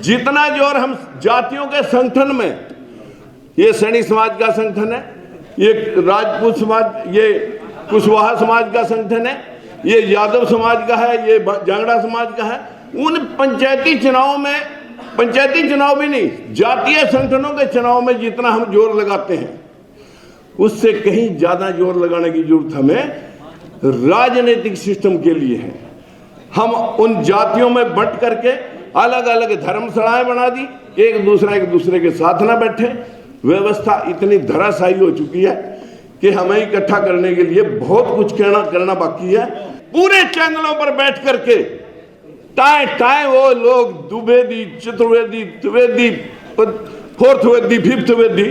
जितना जोर हम जातियों के संगठन में, ये सैनी समाज का संगठन है, ये राजपूत समाज, ये कुशवाहा समाज का संगठन है, ये यादव समाज का है, ये जांगड़ा समाज का है, उन पंचायती चुनाव में, पंचायती चुनाव भी नहीं, जातीय संगठनों के चुनाव में जितना हम जोर लगाते हैं उससे कहीं ज्यादा जोर लगाने की जरूरत हमें राजनीतिक सिस्टम के लिए है। हम उन जातियों में बंट करके अलग अलग धर्मशालाएं बना दी, एक दूसरे के साथ ना बैठे। व्यवस्था इतनी धराशायी हो चुकी है कि हमें इकट्ठा करने के लिए बहुत कुछ करना बाकी है। पूरे चैनलों पर बैठ करके टाए टाए वो लोग द्विवेदी, चतुर्वेदी, त्रिवेदी, फोर्थ वेदी, फिफ्थ वेदी,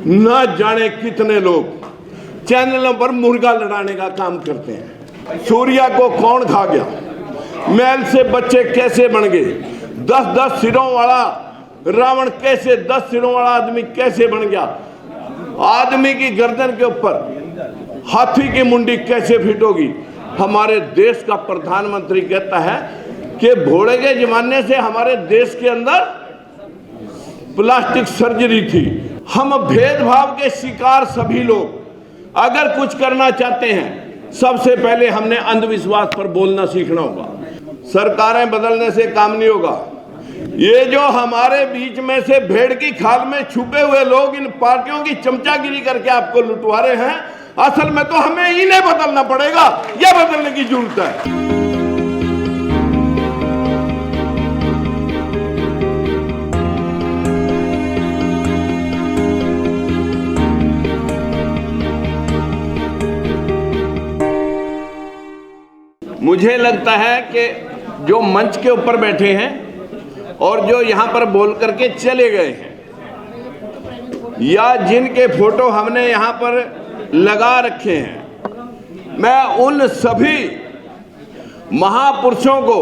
ना जाने कितने लोग चैनलों पर मुर्गा लड़ाने का काम करते हैं। सूर्या को कौन खा गया, मैल से बच्चे कैसे बन गए, 10-10 सिरों वाला रावण कैसे, 10 सिरों वाला आदमी कैसे बन गया, आदमी की गर्दन के ऊपर हाथी की मुंडी कैसे फिट होगी। हमारे देश का प्रधानमंत्री कहता है कि घोड़े के जमाने से हमारे देश के अंदर प्लास्टिक सर्जरी थी। हम भेदभाव के शिकार सभी लोग। अगर कुछ करना चाहते हैं, सबसे पहले हमने अंधविश्वास पर बोलना सीखना होगा। सरकारें बदलने से काम नहीं होगा। ये जो हमारे बीच में से भेड़ की खाल में छुपे हुए लोग इन पार्टियों की चमचागिरी करके आपको लुटवा रहे हैं, असल में तो हमें इन्हें बदलना पड़ेगा। यह बदलने की जरूरत है। मुझे लगता है कि जो मंच के ऊपर बैठे हैं और जो यहाँ पर बोल करके चले गए हैं, या जिनके फोटो हमने यहाँ पर लगा रखे हैं, मैं उन सभी महापुरुषों को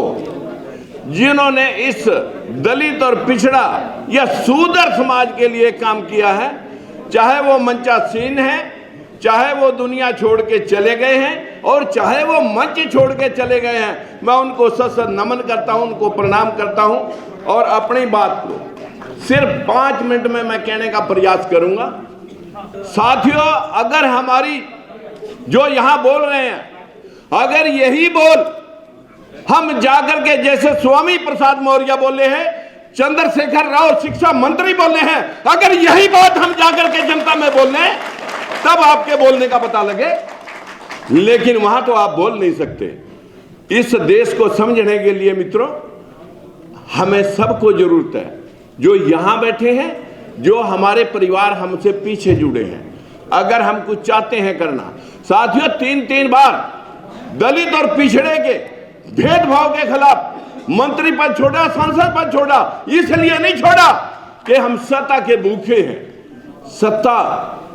जिन्होंने इस दलित और पिछड़ा या शूद्र समाज के लिए काम किया है, चाहे वो मंचासीन है, चाहे वो दुनिया छोड़ के चले गए हैं और चाहे वो मंच छोड़ के चले गए हैं, मैं उनको सत नमन करता हूं, उनको प्रणाम करता हूं। और अपनी बात को सिर्फ 5 मिनट में मैं कहने का प्रयास करूंगा। साथियों, अगर हमारी जो यहां बोल रहे हैं, अगर यही बोल हम जाकर के जैसे स्वामी प्रसाद मौर्य बोले हैं, चंद्रशेखर राव शिक्षा मंत्री बोले हैं, अगर यही बात हम जाकर के जनता में बोल रहे हैं, तब आपके बोलने का पता लगे। लेकिन वहां तो आप बोल नहीं सकते। इस देश को समझने के लिए मित्रों, हमें सबको जरूरत है, जो यहां बैठे हैं, जो हमारे परिवार हमसे पीछे जुड़े हैं। अगर हम कुछ चाहते हैं करना, साथियों, 3 बार दलित और पिछड़े के भेदभाव के खिलाफ मंत्री पद छोड़ा, सांसद पद छोड़ा, इसलिए नहीं छोड़ा कि हम सत्ता के भूखे हैं। सत्ता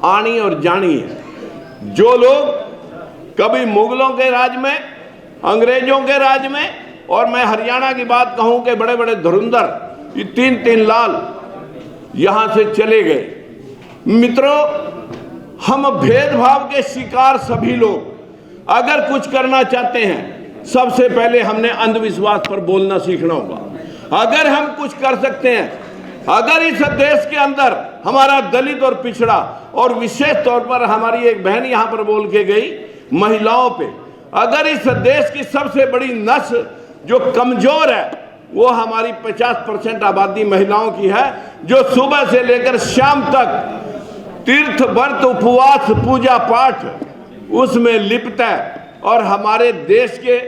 आनी और जानी है। जो लोग कभी मुगलों के राज में, अंग्रेजों के राज में, और मैं हरियाणा की बात कहूं कि बड़े बड़े धुरंधर, ये 3 लाल यहां से चले गए। मित्रों, हम भेदभाव के शिकार सभी लोग। अगर कुछ करना चाहते हैं, सबसे पहले हमने अंधविश्वास पर बोलना सीखना होगा। अगर हम कुछ कर सकते हैं, अगर इस देश के अंदर हमारा दलित और पिछड़ा, और विशेष तौर पर हमारी एक बहन यहां पर बोल के गई महिलाओं पे, अगर इस देश की सबसे बड़ी नस जो कमजोर है वो हमारी 50% आबादी महिलाओं की है, जो सुबह से लेकर शाम तक तीर्थ व्रत उपवास पूजा पाठ उसमें लिप्त है। और हमारे देश के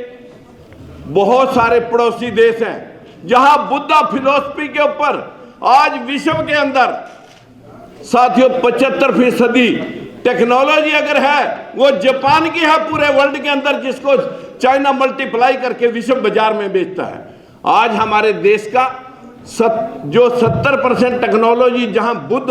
बहुत सारे पड़ोसी देश हैं जहां बुद्धा फिलॉसफी के ऊपर आज विश्व के अंदर साथियों 75% टेक्नोलॉजी अगर है वो जापान की है पूरे वर्ल्ड के अंदर, जिसको चाइना मल्टीप्लाई करके विश्व बाजार में बेचता है। आज हमारे देश का जो 70% टेक्नोलॉजी, जहां बुद्ध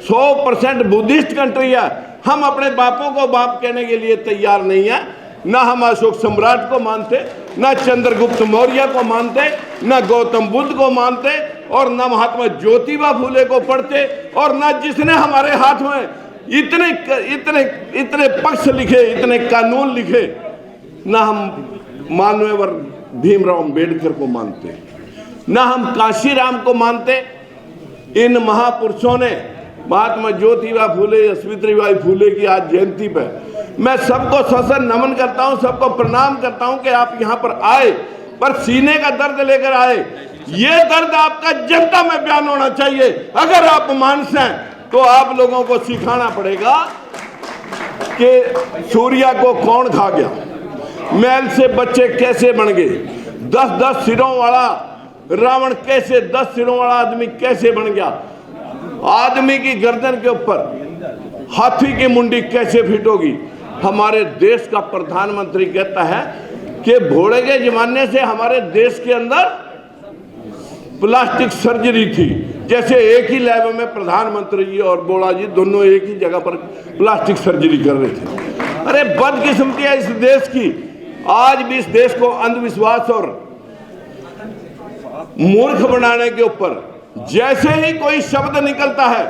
100% बुद्धिस्ट कंट्री है, हम अपने बापों को बाप कहने के लिए तैयार नहीं है। ना हम अशोक सम्राट को मानते, ना चंद्रगुप्त मौर्य को मानते, ना गौतम बुद्ध को मानते, और ना महात्मा ज्योतिबा फूले को पढ़ते, और ना जिसने हमारे हाथ में इतने इतने इतने पक्ष लिखे, इतने कानून लिखे, ना हम मानवेवर भीमराव अंबेडकर को मानते, ना हम काशीराम को मानते। इन महापुरुषों ने, महात्मा ज्योतिबा फूले, सावित्रीबाई फूले की आज जयंती पर मैं सबको ससर नमन करता हूं, सबको प्रणाम करता हूं कि आप यहां पर आए, पर सीने का दर्द लेकर आए। ये दर्द आपका जनता में बयान होना चाहिए। अगर आप मानस हैं तो आप लोगों को सिखाना पड़ेगा कि सूर्या को कौन खा गया, मैल से बच्चे कैसे बन गए, 10-10 सिरों वाला रावण कैसे, 10 सिरों वाला आदमी कैसे बन गया, आदमी की गर्दन के ऊपर हाथी की मुंडी कैसे फिट होगी। हमारे देश का प्रधानमंत्री कहता है कि भोले के जमाने से हमारे देश के अंदर प्लास्टिक सर्जरी थी, जैसे एक ही लैब में प्रधानमंत्री जी और बोला जी दोनों एक ही जगह पर प्लास्टिक सर्जरी कर रहे थे। अरे बदकिस्मती है इस देश की। आज भी इस देश को अंधविश्वास और मूर्ख बनाने के ऊपर जैसे ही कोई शब्द निकलता है,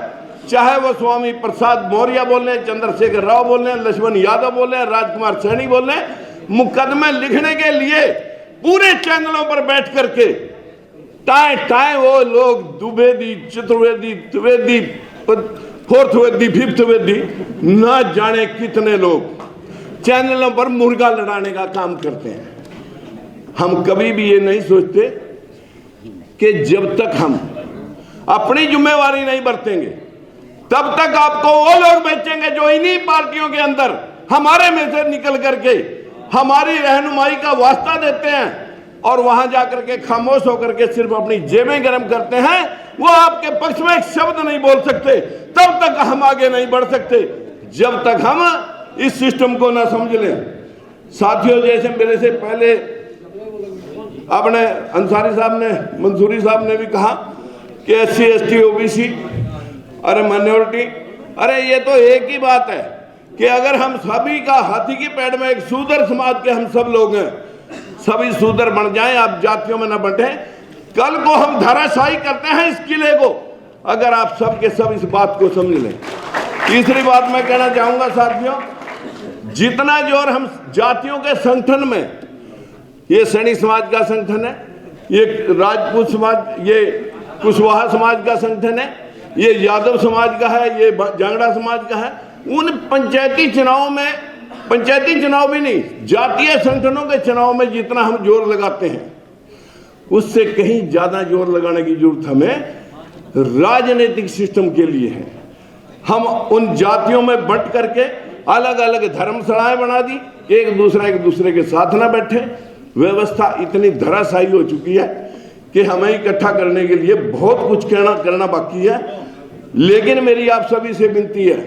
चाहे वो स्वामी प्रसाद मौर्य बोल रहे, चंद्रशेखर राव बोल रहे, लक्ष्मण यादव बोल रहे, राजकुमार सैनी बोल रहे, मुकदमे लिखने के लिए पूरे चैनलों पर बैठ करके टाए टाए वो लोग द्विवेदी, चतुर्वेदी, त्रिवेदी, फोर्थ वेदी, फिफ्थ वेदी, ना जाने कितने लोग चैनलों पर मुर्गा लड़ाने का काम करते हैं। हम कभी भी ये नहीं सोचते कि जब तक हम अपनी जिम्मेवारी नहीं बरतेंगे तब तक आपको वो लोग बेचेंगे जो इन्हीं पार्टियों के अंदर हमारे में से निकल करके हमारी रहनुमाई का वास्ता देते हैं और वहां जाकर के खामोश होकर के सिर्फ अपनी जेबें गर्म करते हैं। वो आपके पक्ष में एक शब्द नहीं बोल सकते, तब तक हम आगे नहीं बढ़ सकते जब तक हम इस सिस्टम को ना समझ लें। साथियों, जैसे मेरे से पहले अपने अंसारी साहब ने, मंसूरी साहब ने भी कहा कि SC ST OBC, अरे माइनॉरिटी, अरे ये तो एक ही बात है कि अगर हम सभी का हाथी की पैड में एक शूद्र समाज के हम सब लोग हैं, सभी शूद्र बन जाएं, आप जातियों में न बंटे, कल को हम धराशायी करते हैं इस किले को, अगर आप सब के सब इस बात को समझ लें। तीसरी बात मैं कहना चाहूंगा साथियों, जितना जोर हम जातियों के संगठन में, ये सैनी समाज का संगठन है, ये राजपूत समाज, ये कुशवाहा समाज का संगठन है, ये यादव समाज का है, ये जांगड़ा समाज का है, उन पंचायती चुनाव में, पंचायती चुनाव भी नहीं, जातीय संगठनों के चुनाव में जितना हम जोर लगाते हैं उससे कहीं ज्यादा जोर लगाने की जरूरत हमें राजनीतिक सिस्टम के लिए है। हम उन जातियों में बंट करके अलग अलग धर्मशालाएं बना दी, एक दूसरे के साथ ना बैठे। व्यवस्था इतनी धराशायी हो चुकी है कि हमें इकट्ठा करने के लिए बहुत कुछ करना बाकी है। लेकिन मेरी आप सभी से विनती है,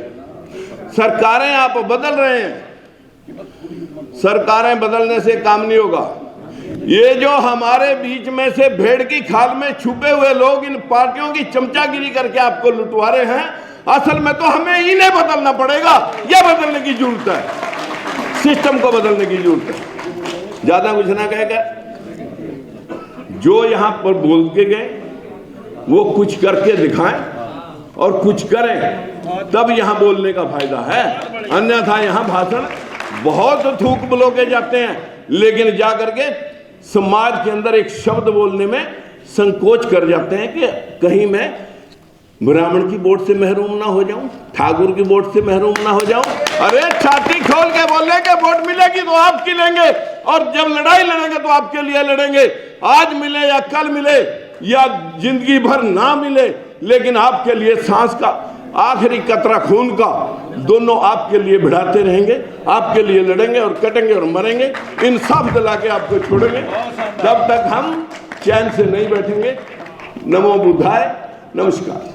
सरकारें आप बदल रहे हैं, सरकारें बदलने से काम नहीं होगा। ये जो हमारे बीच में से भेड़ की खाल में छुपे हुए लोग इन पार्टियों की चमचागिरी करके आपको लुटवा रहे हैं, असल में तो हमें इन्हें बदलना पड़ेगा। यह बदलने की जरूरत है, सिस्टम को बदलने की जरूरत है। ज्यादा कुछ ना कहेगा, जो यहां पर बोल के गए वो कुछ करके दिखाएं और कुछ करें, तब यहां बोलने का फायदा है। अन्यथा यहां भाषण बहुत थूक बोल के जाते हैं, लेकिन जाकर के समाज के अंदर एक शब्द बोलने में संकोच कर जाते हैं कि कहीं मैं ब्राह्मण की वोट से महरूम ना हो जाऊं, ठाकुर की वोट से महरूम ना हो जाऊं। अरे छाती खोल के बोलने के वोट मिलेगी तो आपकी लेंगे, और जब लड़ाई लड़ेंगे तो आपके लिए लड़ेंगे। आज मिले या कल मिले या जिंदगी भर ना मिले, लेकिन आपके लिए सांस का आखिरी कतरा खून का दोनों आपके लिए भिड़ाते रहेंगे, आपके लिए लड़ेंगे और कटेंगे और मरेंगे, इंसाफ दिला के आपको छोड़ेंगे। तब तक हम चैन से नहीं बैठेंगे। नमो बुद्धाय, नमस्कार।